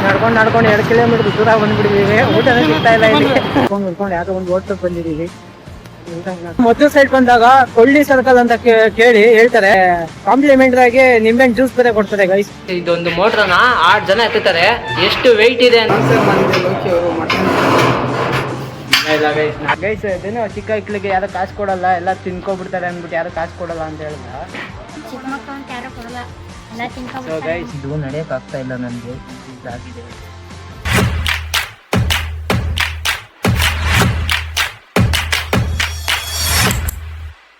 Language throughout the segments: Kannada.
ನಡ್ಕೊಂಡು 2 ಕಿಲೋಮೀಟರ್ ದೂರ ಬಂದ್ಬಿಟ್ಟಿದೀವಿ. ಊಟನೇ ಸಿಗ್ತಾ ಇಲ್ಲ ಇಲ್ಲಿ. ನೋಡ್ಕೊಂಡು ಯಾವ್ದೋ ಒಂದು ಹೋಟ್ಲಿಗೆ ಬಂದಿದೀವಿ. ಮೊದಲು ಸೈಡ್ ಬಂದಾಗ ಕೊಳ್ಳಿ ಸರ್ಕಲ್ ಅಂತ ಕೇಳಿ ಹೇಳ್ತಾರೆ, ಕಾಂಪ್ಲಿಮೆಂಟ್ ಆಗಿ ನಿಂಬೆಹಣ್ಣು ಜ್ಯೂಸ್ ಬೇರೆ ಕೊಡ್ತಾರೆ ಗೈಸ್. ಇದೊಂದು ಮೋಟ್ರನ 8 ಜನ ಎತ್ತುತ್ತಾರೆ. ಎಷ್ಟು ವೆಯ್ಟ್ ಇದೆ ಅಂತ ಇಲ್ಲ ಗೈಸ್. ಇದೇನೋ ಚಿಕ್ಕ ಮಕ್ಳಿಗೆ ಯಾರು ಕಾಸು ಕೊಡಲ್ಲ, ಎಲ್ಲ ತಿನ್ಕೊಬಿಡ್ತಾರೆ ಅಂದ್ಬಿಟ್ಟು ಯಾರು ಕಾಸು ಕೊಡಲ್ಲ ಅಂತ ಹೇಳಿದ. ಸೊ ಗೈಸ್ ಇದು ನಡೆಯಕ್ ಆಗ್ತಾ ಇಲ್ಲ ನನಗೆ. ಇದಾಗಿದೆ.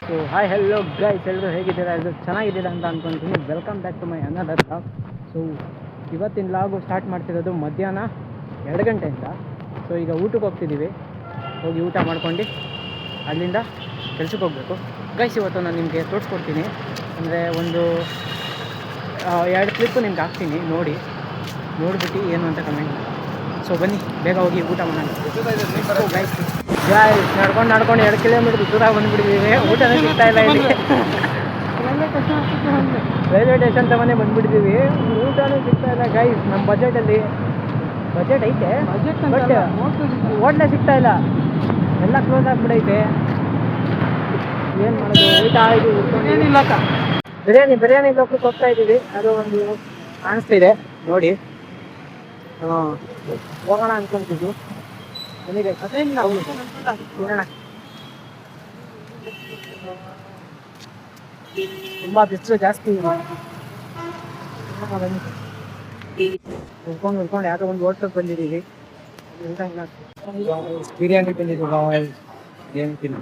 ಸೊ ಹಾಯ್ ಹೆಲೋ ಗೈಸ್, ಎಲ್ಲರೂ ಹೇಗಿದ್ದೀರಾ? ಎಲ್ಲರೂ ಚೆನ್ನಾಗಿದ್ದೀರಾ ಅಂತ ಅಂದ್ಕೊಳ್ತೀನಿ. Welcome back to my another vlog. So ಇವತ್ತಿನ ವ್ಲಾಗು ಸ್ಟಾರ್ಟ್ ಮಾಡ್ತಿರೋದು ಮಧ್ಯಾಹ್ನ 2 ಗಂಟೆಯಿಂದ. ಸೊ ಈಗ ಊಟಕ್ಕೆ ಹೋಗ್ತಿದ್ದೀವಿ. ಹೋಗಿ ಊಟ ಮಾಡ್ಕೊಂಡು ಅಲ್ಲಿಂದ ಕೆಲ್ಸಕ್ಕೆ ಹೋಗಬೇಕು ಗೈಸ್. ಇವತ್ತು ನಾನು ನಿಮಗೆ ತೋರಿಸ್ಕೊಡ್ತೀನಿ, ಅಂದರೆ ಒಂದು 2 ಕ್ಲಿಪ್ಪು ನಿಮ್ಗೆ ಹಾಕ್ತೀನಿ, ನೋಡಿಬಿಟ್ಟು ಏನು ಅಂತ ಕಮೆಂಟ್ ಮಾಡಿ. ಸೊ ಬನ್ನಿ ಬೇಗ ಹೋಗಿ ಊಟ ಮಾಡೋಣ ಗೈಸ್. ನಡ್ಕೊಂಡು 2 ಕಿಲೋಮೀಟರ್ ದೂರ ಬಂದುಬಿಟ್ಟಿದ್ದೀವಿ. ಊಟನೇ ಸಿಗ್ತಾ ಇಲ್ಲ ಇಲ್ಲಿ. ರೈಲ್ವೆ ಸ್ಟೇಷನ್ ತಗೊಂಡೇ ಬಂದುಬಿಟ್ಟಿದ್ದೀವಿ. ಊಟನೂ ಸಿಗ್ತಾ ಇಲ್ಲ ಗೈಸ್. ನಮ್ಮ ಬಜೆಟ್ ಐತೆ, ಬಟ್ ಹೋಟ್ಲೇ ಸಿಗ್ತಾ ಇಲ್ಲ, ಎಲ್ಲ ಕ್ಲೋಸ್ ಆಗಿಬಿಡೈತೆ. ಏನು ಮಾಡೋದು? ಊಟ ಆಯಿತು, ಬಿರಿಯಾನಿ ಲೋಕಕ್ಕೆ ಹೋಗ್ತಾ ಇದ್ದೀವಿ. ಅದು ಒಂದು ಕಾಣಿಸ್ತಿದೆ ನೋಡಿ. ಹೋಗೋಣ ಅನ್ಕೊಂತಿದ್ವಿ. ತುಂಬ ಬಿಸಿಲು ಜಾಸ್ತಿ. ಉಳ್ಕೊಂಡು ಯಾವುದೋ ಒಂದು ಹೋಟ್ಲಿಗೆ ಬಂದಿದ್ದೀವಿ. ಬಿರಿಯಾನಿ ಬಂದಿದ್ದೀವಿ. ಏನು ತಿನ್ನ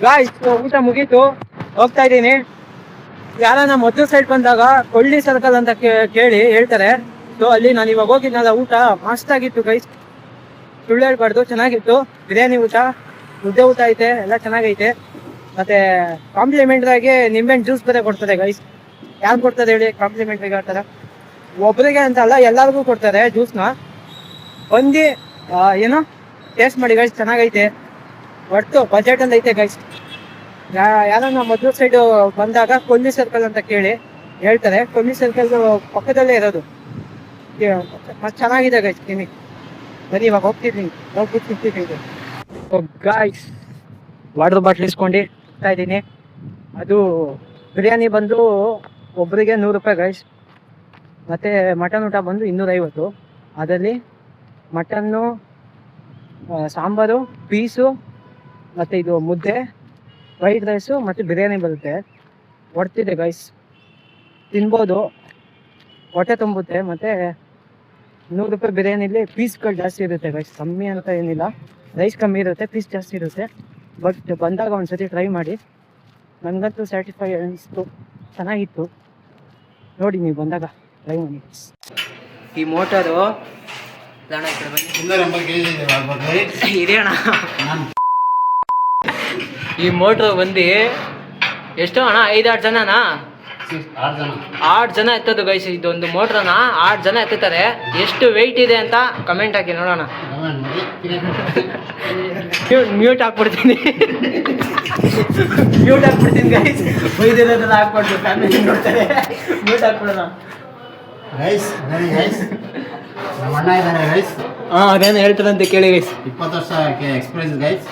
ಗಾಯ್ಸ್. ಊಟ ಮುಗೀತು, ಹೋಗ್ತಾ ಇದ್ದೀನಿ. ಯಾರನ್ನ ಮೊದಲು ಸೈಡ್ ಬಂದಾಗ ಕೊಳ್ಳಿ ಸರ್ಕಲ್ ಅಂತ ಕೇಳಿ ಹೇಳ್ತಾರೆ. ಸೊ ಅಲ್ಲಿ ನಾನು ಇವಾಗ ಹೋಗಿದ್ನಲ್ಲ, ಊಟ ಮಸ್ತ್ ಆಗಿತ್ತು ಗೈಸ್, ಸುಳ್ಳು ಹೇಳ್ಬಾರ್ದು, ಚೆನ್ನಾಗಿತ್ತು. ಬಿರಿಯಾನಿ ಊಟ, ಮುದ್ದೆ ಊಟ ಐತೆ, ಎಲ್ಲ ಚೆನ್ನಾಗೈತೆ. ಮತ್ತೆ ಕಾಂಪ್ಲಿಮೆಂಟ್ರಾಗಿ ನಿಂಬೆಹಣ್ಣು ಜ್ಯೂಸ್ ಬೇರೆ ಕೊಡ್ತಾರೆ ಗೈಸ್. ಯಾರು ಕೊಡ್ತಾರೆ ಹೇಳಿ ಕಾಂಪ್ಲಿಮೆಂಟ್ರಿಗೆ? ಹೇಳ್ತಾರೆ ಒಬ್ಬರಿಗೆ ಅಂತ ಅಲ್ಲ, ಎಲ್ಲರಿಗೂ ಕೊಡ್ತಾರೆ ಜ್ಯೂಸ್ನ. ಬಂದು ಏನೋ ಟೇಸ್ಟ್ ಮಾಡಿ ಗೈಸ್, ಚೆನ್ನಾಗೈತೆ. ಒಟ್ಟು ಬಜೆಟಲ್ಲಿ ಐತೆ ಗೈಸ್. ಯಾರನ್ನ ಮೊದಲು ಸೈಡು ಬಂದಾಗ ಕೊಳ್ಳಿ ಸರ್ಕಲ್ ಅಂತ ಕೇಳಿ ಹೇಳ್ತಾರೆ. ಕೊಳ್ಳಿ ಸರ್ಕಲ್ ಪಕ್ಕದಲ್ಲೇ ಇರೋದು, ಚೆನ್ನಾಗಿದೆ ಗೈಸ್. ನಿಮಗೆ ಬರೀ ಇವಾಗ ಹೋಗ್ತಿದ್ದೀನಿ, ಹೋಗ್ಬಿಟ್ಟು ತಿಂತಿದ್ದೀನಿ ಗಾಯ್ಸ್. ವಾಟರ್ ಬಾಟ್ಲ್ ಇಸ್ಕೊಂಡು ಹೋಗ್ತಾ ಇದ್ದೀನಿ. ಅದು ಬಿರಿಯಾನಿ ಬಂದು ಒಬ್ಬರಿಗೆ 100 ರೂಪಾಯಿ ಗೈಸ್. ಮತ್ತು ಮಟನ್ ಊಟ ಬಂದು 250. ಅದರಲ್ಲಿ ಮಟನ್ನು, ಸಾಂಬಾರು, ಪೀಸು, ಮತ್ತು ಇದು ಮುದ್ದೆ, ವೈಟ್ ರೈಸು ಮತ್ತು ಬಿರಿಯಾನಿ ಬರುತ್ತೆ. ಹೊಡ್ತಿದೆ ಗೈಸ್, ತಿನ್ಬೋದು, ಹೊಟ್ಟೆ ತುಂಬುತ್ತೆ. ಮತ್ತು 100 ರೂಪಾಯಿ ಬಿರಿಯಾನಿಲಿ ಪೀಸ್ಗಳು ಜಾಸ್ತಿ ಇರುತ್ತೆ ಗೈಸ್, ಕಮ್ಮಿ ಅಂತ ಏನಿಲ್ಲ. ರೈಸ್ ಕಮ್ಮಿ ಇರುತ್ತೆ, ಪೀಸ್ ಜಾಸ್ತಿ ಇರುತ್ತೆ. ಬಟ್ ಬಂದಾಗ ಒಂದ್ಸತಿ ಟ್ರೈ ಮಾಡಿ. ನನಗಂತೂ ಸ್ಯಾಟಿಸ್ಫೈ ಅನಿಸ್ತು, ಚೆನ್ನಾಗಿತ್ತು. ನೋಡಿ ನೀವು ಬಂದಾಗ ಟ್ರೈ ಮಾಡಿ. ಈ ಮೋಟರು ಇದೆ ಅಣ್ಣ. ಈ ಮೋಟ್ರು ಬಂದು ಎಷ್ಟು ಅಣ್ಣ? 5-6 ಜನನಾ? 8 ಜನ ಎತ್ತೋದು ಗೈಸ್. ಇದೊಂದು ಮೋಟ್ರನ 8 ಜನ ಎತ್ತುತ್ತಾರೆ. ಎಷ್ಟು ವೆಯ್ಟ್ ಇದೆ ಅಂತ ಕಮೆಂಟ್ ಹಾಕಿ ನೋಡೋಣ. ಮ್ಯೂಟ್ ಹಾಕ್ಬಿಡ್ತೀನಿ ಗೈಸ್. ಒಯ್ದಿರೋದೆಲ್ಲ ಹಾಕ್ಬಿಟ್ಟು ಫ್ಯಾಮಿಲಿ ನೋಡ್ತಾರೆ. ಮ್ಯೂಟ್ ಹಾಕ್ಬಿಡೋಣ ಗೈಸ್. ಅದೇನು ಹೇಳ್ತಾರಂತೆ ಕೇಳಿ ಗೈಸ್. 20 ವರ್ಷ ಎಕ್ಸ್ಪೀರಿಯನ್ಸ್ ಗೈಸ್.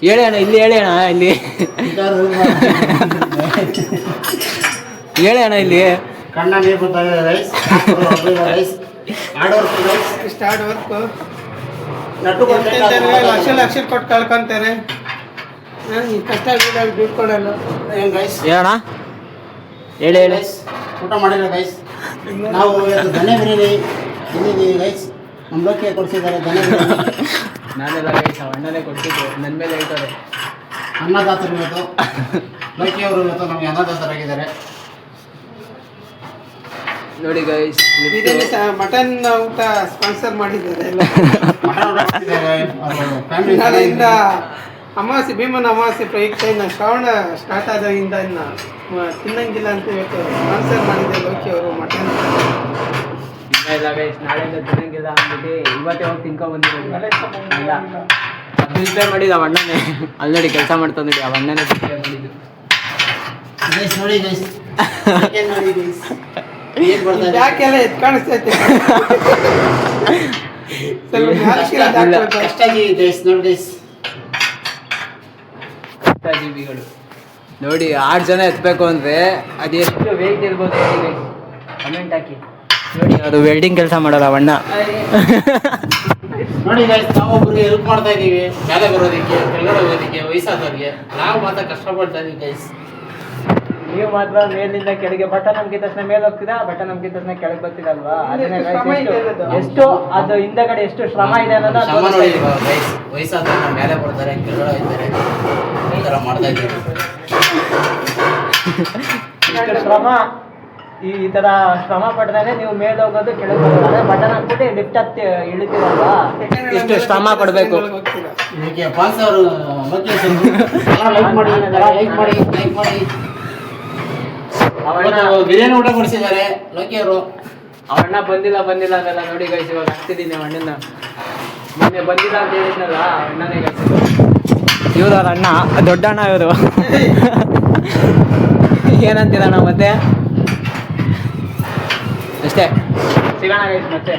ಹೇಳಿ ಅಣ್ಣ, ಇಲ್ಲಿ ಹೇಳಿ ಅಣ್ಣ, ಇಲ್ಲಿ ಹೇಳಿ ಅಣ್ಣ, ಇಲ್ಲಿ ಕಣ್ಣ ನೀರು ಬರ್ತಾಯಿದೆ ಗೈಸ್. ಹಾರ್ಡ್ ವರ್ಕ್ ಗೈಸ್, ಇಷ್ಟು ಹಾರ್ಡ್ ವರ್ಕು. ಲಕ್ಷ ಕೊಟ್ಟು ಕಳ್ಕೊಂತಾರೆ. ಈ ಕಷ್ಟ ದುಡ್ಡು ಕೊಡಲ್ಲ ಏನು ಗೈಸ್? ಹೇಳಣ್ಣ, ಹೇಳಿ ಗೈಸ್. ಊಟ ಮಾಡಿಲ್ಲ ಗೈಸ್. ನಾವು ದನೆ ಬಿರಿಯಾನಿ ತಿಂದಿದ್ದೀವಿ ಗೈಸ್. ನಮ್ಮ ಲೋಕಿಯ ಕೊಡಿಸಿದ್ದಾರೆ ದನೆ ಬಿರಿಯಾನಿ. ನಾನೆಲ್ಲ ಗೈಸ್ ಅಣ್ಣನೇ ಕೊಡ್ತಿದ್ದು, ನನ್ನ ಮೇಲೆ ಹೇಳ್ತಾರೆ. ಅನ್ನದಾತರು ಇವತ್ತು ಲೋಕಿಯವರು ಇವತ್ತು ನಮಗೆ ಅನ್ನದಾತರಾಗಿದ್ದಾರೆ ನೋಡಿ ಗೈಸ್. ಮಟನ್ ಊಟ ಸ್ಪಾನ್ಸರ್ ಮಾಡಿದ್ದಾರೆ ಎಲ್ಲ. ಫ್ಯಾಮಿಲಿ ನಾಳೆಯಿಂದ ಅಮಾವಾಸ್ಯೆ, ಭೀಮನ ಅಮಾವಾಸ್ಯೆ ಪ್ರಯುಕ್ತ ಇನ್ನು ಶ್ರಾವಣ ಸ್ಟಾರ್ಟ್ ಆದಾಗಿಂದ ಇನ್ನು ತಿನ್ನಂಗಿಲ್ಲ ಅಂತ ಇವತ್ತು ಸ್ಪಾನ್ಸರ್ ಮಾಡಿದ್ದಾರೆ ಲೋಕಿಯವರು ಮಟನ್. ಇಲ್ಲ ಗೈಸ್, ನಾಳೆಯಿಂದ ತಿನ್ನಂಗಿಲ್ಲ ಅಂದ್ಬಿಟ್ಟು ಇವತ್ತೇ ಹೋಗಿ ತಿನ್ಕೊಂಡು ಬಂದಿರೋದು. ಇಲ್ಲ, ಬಿಲ್ ಪೇ ಮಾಡಿದ್ದು ಅವ ಅಣ್ಣನೇ. ಆಲ್ರೆಡಿ ಕೆಲಸ ಮಾಡ್ತಾ ನೋಡಿ, ಅವ ಅಣ್ಣನೇ ಬಿಲ್ ಪೇ ಮಾಡಿದ್ದು ಗೈಸ್. ನೋಡಿ ಗೈಸ್, ನೋಡಿ ಗೈಸ್. ನೀರ್ ಬರ್ತಾ ಇದೆ. ಯಾಕೆಲ್ಲ ಎತ್ ಕಾಣಿಸ್ತೈತೆ ಸ್ವಲ್ಪ ಮ್ಯಾಲಕ್ಕಿರೋದು ಹಾಕ್ಬೇಕು. ಕಷ್ಟ ಆಗಿದೆ ಗೈಸ್, ನೋಡಿ ಗೈಸ್. ಜೀವಿಗಳು ನೋಡಿ 6 ಜನ ಎತ್ತಬೇಕು ಅಂದ್ರೆ ಅದು ಎಷ್ಟು ವೇಟ್ ಇರ್ಬೋದು ಕಮೆಂಟ್ ಹಾಕಿ ನೋಡಿ. ಅದು ವೆಲ್ಡಿಂಗ್ ಕೆಲಸ ಮಾಡೋಲ್ಲ ಅಣ್ಣ. ನೋಡಿ ಗೈಸ್, ನಾವು ಒಬ್ರಿಗೆ ಹೆಲ್ಪ್ ಮಾಡ್ತಾ ಇದೀವಿ ಮೇಲೆ ಬರೋದಕ್ಕೆ, ಕೆಳಗಡೆ ಹೋಗೋದಕ್ಕೆ, ವಯಸ್ಸಾದವ್ರಿಗೆ. ನಾವು ಮಾತ್ರ ಕಷ್ಟಪಡ್ತಾ ಇದೀವಿ ಗೈಸ್. ನೀವು ಮಾತ್ರ ಮೇಲಿಂದ ಕೆಳಗೆ ಬಟನ್ ನಮ್ಗಿದ ತಕ್ಷಣ ಮೇಲೆ ಹೋಗ್ತೀರಾ, ಬಟನ್ ನಮ್ಗಿದ ತಕ್ಷಣ ಕೆಳಗೆ ಬರ್ತೀರಲ್ವಾ? ಅದನ್ನ ಶ್ರಮ ಇದೆ ಅನ್ನೋದು. ಎಷ್ಟು ಅದು ಹಿಂದಗಡೆ ಎಷ್ಟು ಶ್ರಮ ಇದೆ ಅನ್ನೋದು ಶ್ರಮ ನೋಡಿ ಗೈಸ್. ವಯಸ್ಸಾದವ್ರು ಮೇಲೆ ಬರ್ತಾರೆ, ಕೆಳಗಡೆ ಹೋಗ್ತಾರೆ, ಈ ಥರ ಮಾಡ್ತಾ ಇದ್ದೀವಿ. ಇಷ್ಟು ಶ್ರಮ ಈ ತರ ಶ್ರಮ ಪಡ್ದಾನೆ ನೀವು ಮೇಲೆ ಹೋಗೋದು ಕೆಳಗೆ ಬರೋದು. ಅದೇ ಬಟನ್ ಹಾಕ್ಬಿಟ್ಟು ಲಿಫ್ಟ್ ಹತ್ತಿ ಇಳಿತೀರಲ್ವಾ? ಇಷ್ಟು ಶ್ರಮ ಪಡ್ಬೇಕು. ಹೋಗ್ತೀರಾ? ಇದಕ್ಕೆ ಪಾಸ್ ಅವರು ಲೈಕ್ ಮಾಡಿ, ಲೈಕ್ ಮಾಡಿ, ಲೈಕ್ ಮಾಡಿ. ಇವತ್ತು ಬಿರಿಯಾನಿ ಊಟ ಕೊಡಿಸಿದ್ದಾರೆ ಲೋಕಿ ಅವರು. ಅವಣ್ಣ ಬಂದಿಲ್ಲ ಅಂತೆಲ್ಲ ನೋಡಿ ಗೈಸ್. ಇವಾಗ ಹಾಕ್ತಿದ್ದೀನಿ ಅಣ್ಣನ. ಮೊನ್ನೆ ಬಂದಿಲ್ಲ ಅಂತ ಹೇಳಿದ್ನಲ್ಲ, ಅಣ್ಣನೇ ಗೈಸ್. ಇವ್ರು ಅವ್ರ ಅಣ್ಣ, ದೊಡ್ಡ ಅಣ್ಣ ಇವರು. ಏನಂತೀರಣ್ಣ ಮತ್ತೆ? ಅಷ್ಟೇ, ಸಿಗೋಣ ಗೈಸ್ ಮತ್ತೆ.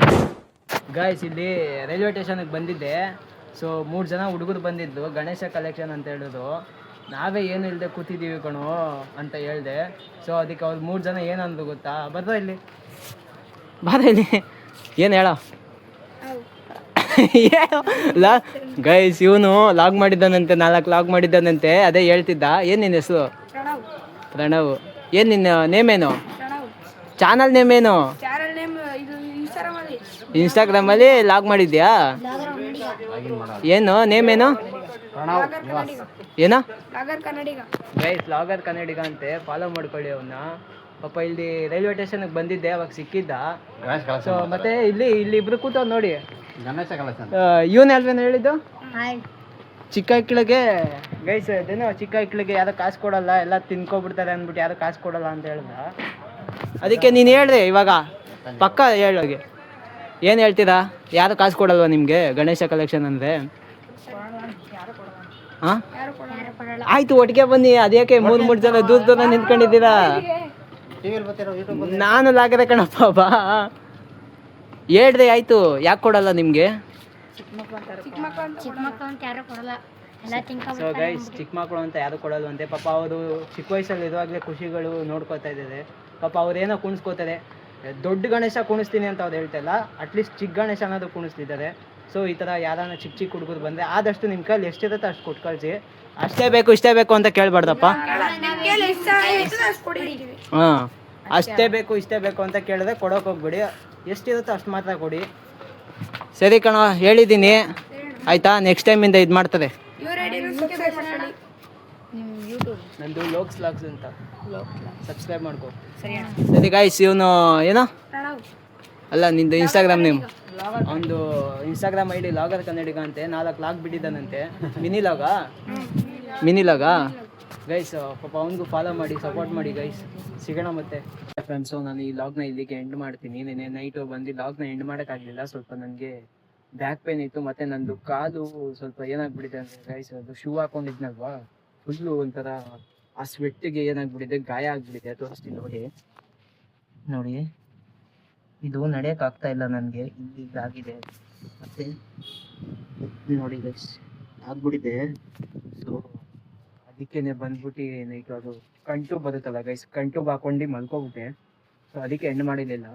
ಗಾಯ್ಸ್, ಇಲ್ಲಿ ರೈಲ್ವೆ ಸ್ಟೇಷನ್ಗೆ ಬಂದಿದ್ದೆ. ಸೊ 3 ಜನ ಹುಡುಗರು ಬಂದಿದ್ದು, ಗಣೇಶ ಕಲೆಕ್ಷನ್ ಅಂತ ಹೇಳಿದ್ರು. ನಾವೇ ಏನು ಇಲ್ಲದೆ ಕೂತಿದ್ದೀವಿ ಕಣೋ ಅಂತ ಹೇಳಿದೆ. ಸೊ ಅದಕ್ಕೆ ಅವ್ರು 3 ಜನ ಏನಂದ್ರು ಗೊತ್ತಾ? ಬರ್ತಾ ಇಲ್ಲಿ ಏನು ಹೇಳೋ ಗೈಸ್. ಇವನು ಲಾಗ್ ಮಾಡಿದ್ದಾನಂತೆ, 4 ಲಾಗ್ ಮಾಡಿದ್ದಾನಂತೆ. ಅದೇ ಹೇಳ್ತಿದ್ದ. ಏನು ನಿನ್ನ ಹೆಸರು? ಪ್ರಣವ್. ಏನು ನಿನ್ನ ನೇಮೇನು? ಚಾನಲ್ ನೇಮೇನು? ಇನ್ಸ್ಟಾಗ್ರಾಮಲ್ಲಿ ಲಾಗ್ ಮಾಡಿದ್ಯಾ? ಏನು ನೇಮೇನು? ಏನೋ ಗೈಸ್, ಲಾಗರ್ ಕನ್ನಡಿಗ ಅಂತೆ. ಫಾಲೋ ಮಾಡ್ಕೊಳ್ಳಿ ಅವನ್ನ. ಪಾಪ ಇಲ್ಲಿ ರೈಲ್ವೆ ಸ್ಟೇಷನ್ಗೆ ಬಂದಿದ್ದೆ, ಅವಾಗ ಸಿಕ್ಕಿದ್ದ. ಸೊ ಮತ್ತೆ ಇಲ್ಲಿ ಇಬ್ರು ಕೂತವ್ ನೋಡಿ. ಗಣೇಶ ಕಲೆಕ್ಷನ್. ಇವನ್ ಅಲ್ವೇನು ಹೇಳಿದ್ದು? ಚಿಕ್ಕ ಇಕ್ಳಿಗೆ ಗೈಸ್, ಅದೇನೋ ಚಿಕ್ಕ ಇಕ್ಳಿಗೆ ಯಾರು ಕಾಸು ಕೊಡಲ್ಲ, ಎಲ್ಲ ತಿನ್ಕೊಬಿಡ್ತಾರೆ ಅಂದ್ಬಿಟ್ಟು ಯಾರು ಕಾಸು ಕೊಡಲ್ಲ ಅಂತ ಹೇಳ್ದ. ಅದಕ್ಕೆ ನೀನು ಹೇಳ್ದೆ ಇವಾಗ ಪಕ್ಕ ಹೇಳೋಗೆ. ಏನು ಹೇಳ್ತೀರಾ? ಯಾರು ಕಾಸು ಕೊಡಲ್ವಾ ನಿಮಗೆ ಗಣೇಶ ಕಲೆಕ್ಷನ್ ಅಂದರೆ? ಹಾಂ ಆಯ್ತು, ಒಟ್ಟಿಗೆ ಬನ್ನಿ. ಅದ್ಯಾಕೆ 3 ಜನ ದೂರ ನಿಂತ್ಕೊಂಡಿದ್ದೀರಾ? ನಾನು ಲಾಗದೆ ಕಣಪ್ಪ. ಬಾ ಹೇಳ್ದೆ ಆಯ್ತು. ಯಾಕೆ ಕೊಡಲ್ಲ ನಿಮಗೆ? ಸೊ ಗೈಸ್, ಚಿಕ್ಕ ಮಕ್ಕಳು ಅಂತ ಯಾರು ಕೊಡಲ್ವಂತೆ. ಪಾಪ ಅವರು ಚಿಕ್ಕ ವಯಸ್ಸಲ್ಲಿ ಇರುವಾಗಲೇ ಖುಷಿಗಳು ನೋಡ್ಕೋತಾ ಇದ್ದಾರೆ. ಪಾಪ ಅವ್ರೇನೋ ಕುಣಿಸ್ಕೋತಾರೆ. ದೊಡ್ಡ ಗಣೇಶ ಕುಣಿಸ್ತೀನಿ ಅಂತ ಅವ್ರು ಹೇಳ್ತಾಯಿಲ್ಲ, ಅಟ್ಲೀಸ್ಟ್ ಚಿಕ್ಕ ಗಣೇಶ ಅನ್ನೋದು ಕುಣಿಸ್ತಿದ್ದಾರೆ. ಸೊ ಈ ಥರ ಯಾರನ್ನ ಚಿಕ್ಕ ಹುಡುಗರು ಬಂದರೆ ಆದಷ್ಟು ನಿಮ್ಮ ಕೈಲಿ ಎಷ್ಟಿರುತ್ತೆ ಅಷ್ಟು ಕೊಟ್ಟು ಕಳಿಸಿ. ಅಷ್ಟೇ ಬೇಕು ಇಷ್ಟೇ ಬೇಕು ಅಂತ ಕೇಳಬಾರ್ದಪ್ಪ. ಹಾಂ, ಅಷ್ಟೇ ಬೇಕು ಇಷ್ಟೇ ಬೇಕು ಅಂತ ಕೇಳಿದ್ರೆ ಕೊಡೋಕೆ ಹೋಗ್ಬಿಡಿ. ಎಷ್ಟಿರುತ್ತೋ ಅಷ್ಟು ಮಾತ್ರ ಕೊಡಿ. ಸರಿ ಕಣ, ಹೇಳಿದ್ದೀನಿ ಆಯಿತಾ? ನೆಕ್ಸ್ಟ್ ಟೈಮಿಂದ ಇದು ಮಾಡ್ತದೆ. ನಂದು ಲೋಕ್ಸ್ ಲಾಗ್ಸ್ ಅಂತ, ಸಬ್ಸ್ಕ್ರೈಬ್ ಮಾಡ್ಕೊ. ಸರಿ ಗಾಯ್ಸ್, ಇವನು ಏನೋ ಅಲ್ಲ, ನಿಂದು ಇನ್ಸ್ಟಾಗ್ರಾಮ್ ನೇಮ್, ಅವನದು Instagram I D vlogger Kannadiga ಅಂತೆ. 4 ಲಾಗ್ ಬಿಟ್ಟಿದ್ದಾನಂತೆ. ಮಿನಿ ಲಾಗಾ ಗೈಸ್? ಪಾಪ ಅವನಿಗೂ ಫಾಲೋ ಮಾಡಿ, ಸಪೋರ್ಟ್ ಮಾಡಿ ಗೈಸ್. ಸಿಗೋಣ ಮತ್ತೆ ಫ್ರೆಂಡ್ಸು. ನಾನು ಈ ಲಾಗ್ನ ಇಲ್ಲಿಗೆ ಎಂಡ್ ಮಾಡ್ತೀನಿ. ನೆನ್ನೆ ನೈಟು ಬಂದು ಲಾಗ್ನ ಎಂಡ್ ಮಾಡೋಕ್ಕಾಗಲಿಲ್ಲ. ಸ್ವಲ್ಪ ನನಗೆ ಬ್ಯಾಕ್ ಪೇನ್ ಇತ್ತು, ಮತ್ತು ನಂದು ಕಾಲು ಸ್ವಲ್ಪ ಏನಾಗ್ಬಿಟ್ಟಿದೆ ಅಂದರೆ ಗೈಸ್, ಅದು ಶೂ ಹಾಕೊಂಡಿದ್ನಲ್ವಾ, ಫುಲ್ಲು ಒಂಥರ ಆ ಸ್ವೆಟ್ಟಿಗೆ ಏನಾಗ್ಬಿಟ್ಟಿದೆ, ಗಾಯ ಆಗಿಬಿಟ್ಟಿದೆ. ತೋರಿಸ್ತೀನಿ ನೋಡಿ. ಇದು ನಡೆಯೋಕ್ಕಾಗ್ತಾ ಇಲ್ಲ ನನಗೆ, ಇದಾಗಿದೆ. ಮತ್ತು ನೋಡಿ ಗೈಸ್, ಆಗ್ಬಿಟ್ಟಿದೆ. ಸೊ ಅದಕ್ಕೇ ಬಂದ್ಬಿಟ್ಟು ಈಗ ಅದು ಕಂಟು ಬರುತ್ತಲ್ಲ ಗೈಸ್, ಕಂಟು ಹಾಕೊಂಡು ಮಲ್ಕೊಬಿಟ್ಟೆ. ಸೊ ಅದಕ್ಕೆ ಎಂಡ್ ಮಾಡಿರಲಿಲ್ಲ.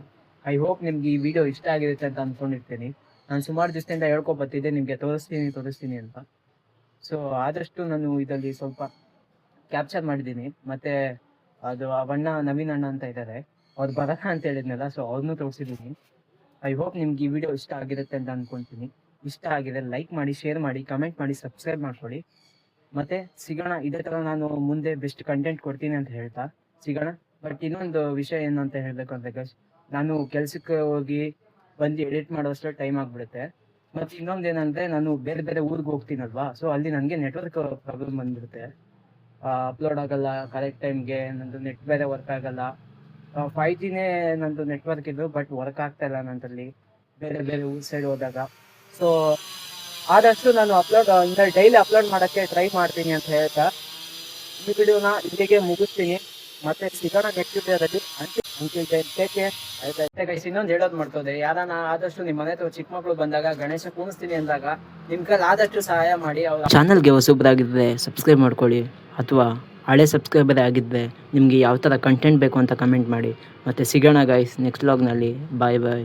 ಐ ಹೋಪ್ ನಿಮ್ಗೆ ಈ ವಿಡಿಯೋ ಇಷ್ಟ ಆಗಿರುತ್ತೆ ಅಂತ ಅಂದ್ಕೊಂಡಿರ್ತೀನಿ. ನಾನು ಸುಮಾರು ದಿವಸದಿಂದ ಹೇಳ್ಕೊಬತ್ತಿದ್ದೆ ನಿಮಗೆ ತೋರಿಸ್ತೀನಿ ಅಂತ. ಸೊ ಆದಷ್ಟು ನಾನು ಇದರಲ್ಲಿ ಸ್ವಲ್ಪ ಕ್ಯಾಪ್ಚರ್ ಮಾಡಿದ್ದೀನಿ. ಮತ್ತು ಅದು ಅವಣ್ಣ ನವೀನ್ ಅಣ್ಣ ಅಂತ ಇದ್ದಾರೆ, ಅವ್ರು ಬರಲ್ಲ ಅಂತ ಹೇಳಿದ್ನಲ್ಲ, ಸೊ ಅವ್ರನ್ನೂ ತೋರಿಸಿದ್ದೀನಿ. ಐ ಹೋಪ್ ನಿಮ್ಗೆ ಈ ವಿಡಿಯೋ ಇಷ್ಟ ಆಗಿರುತ್ತೆ ಅಂತ ಅಂದ್ಕೊಳ್ತೀನಿ. ಇಷ್ಟ ಆಗಿದೆ ಲೈಕ್ ಮಾಡಿ, ಶೇರ್ ಮಾಡಿ, ಕಮೆಂಟ್ ಮಾಡಿ, ಸಬ್ಸ್ಕ್ರೈಬ್ ಮಾಡ್ಕೊಳ್ಳಿ. ಮತ್ತು ಸಿಗೋಣ, ಇದೇ ಥರ ನಾನು ಮುಂದೆ ಬೆಸ್ಟ್ ಕಂಟೆಂಟ್ ಕೊಡ್ತೀನಿ ಅಂತ ಹೇಳ್ತಾ ಸಿಗೋಣ. ಬಟ್ ಇನ್ನೊಂದು ವಿಷಯ ಏನು ಅಂತ ಹೇಳಬೇಕು ಅಂದರೆ ಗೈಸ್, ನಾನು ಕೆಲಸಕ್ಕೆ ಹೋಗಿ ಬಂದು ಎಡಿಟ್ ಮಾಡೋಷ್ಟು ಟೈಮ್ ಆಗಿಬಿಡುತ್ತೆ. ಮತ್ತು ಇನ್ನೊಂದು ಏನಂದರೆ, ನಾನು ಬೇರೆ ಊರಿಗೆ ಹೋಗ್ತೀನಲ್ವಾ, ಸೊ ಅಲ್ಲಿ ನನಗೆ ನೆಟ್ವರ್ಕ್ ಪ್ರಾಬ್ಲಮ್ ಬಂದುಬಿಡುತ್ತೆ. ಅಪ್ಲೋಡ್ ಆಗಲ್ಲ ಕರೆಕ್ಟ್ ಟೈಮ್ಗೆ, ನಂದು ನೆಟ್ ಬೇರೆ ವರ್ಕ್ ಆಗಲ್ಲ. 5Gನೇ ನಂದು ನೆಟ್ವರ್ಕ್ ಇದ್ದು, ಬಟ್ ವರ್ಕ್ ಆಗ್ತಾಯಿಲ್ಲ ನಂದಲ್ಲಿ ಬೇರೆ ಊರ್ ಸೈಡ್ ಹೋದಾಗ. ಸೊ ಆದಷ್ಟು ನಾನು ಡೈಲಿ ಅಪ್ಲೋಡ್ ಮಾಡೋಕ್ಕೆ ಟ್ರೈ ಮಾಡ್ತೀನಿ ಅಂತ ಹೇಳ್ತಾ ಈ ವಿಡಿಯೋನ ಇಲ್ಲಿಗೆ ಮುಗಿಸ್ತೀನಿ. ಮತ್ತೆ ಸಿಗೋಣ ನೆಕ್ಸ್ಟ್ ವಿಡಿಯೋದಲ್ಲಿ. ಗೈಸ್ ಇನ್ನೊಂದು ಹೇಳೋದು ಮಾಡ್ತದೆ, ಯಾರನ್ನ ಆದಷ್ಟು ನಿಮ್ಮ ಮನೆ ಹತ್ರ ಚಿಕ್ಕ ಮಕ್ಕಳು ಬಂದಾಗ ಗಣೇಶ ಕೂಣಿಸ್ತೀನಿ ಅಂದಾಗ ನಿಮ್ಮ ಕೈಲಿ ಆದಷ್ಟು ಸಹಾಯ ಮಾಡಿ. ಅವ್ರ ಚಾನಲ್ಗೆ ಹೊಸಬ್ರಾಗಿದ್ದರೆ ಸಬ್ಸ್ಕ್ರೈಬ್ ಮಾಡ್ಕೊಳ್ಳಿ, ಅಥವಾ ಹಳೆ ಸಬ್ಸ್ಕ್ರೈಬರ್ ಆಗಿದ್ದರೆ ನಿಮಗೆ ಯಾವ ಥರ ಕಂಟೆಂಟ್ ಬೇಕು ಅಂತ ಕಮೆಂಟ್ ಮಾಡಿ. ಮತ್ತು ಸಿಗೋಣ ಗೈಸ್ ನೆಕ್ಸ್ಟ್ ವ್ಲಾಗ್ನಲ್ಲಿ. ಬಾಯ್ ಬಾಯ್.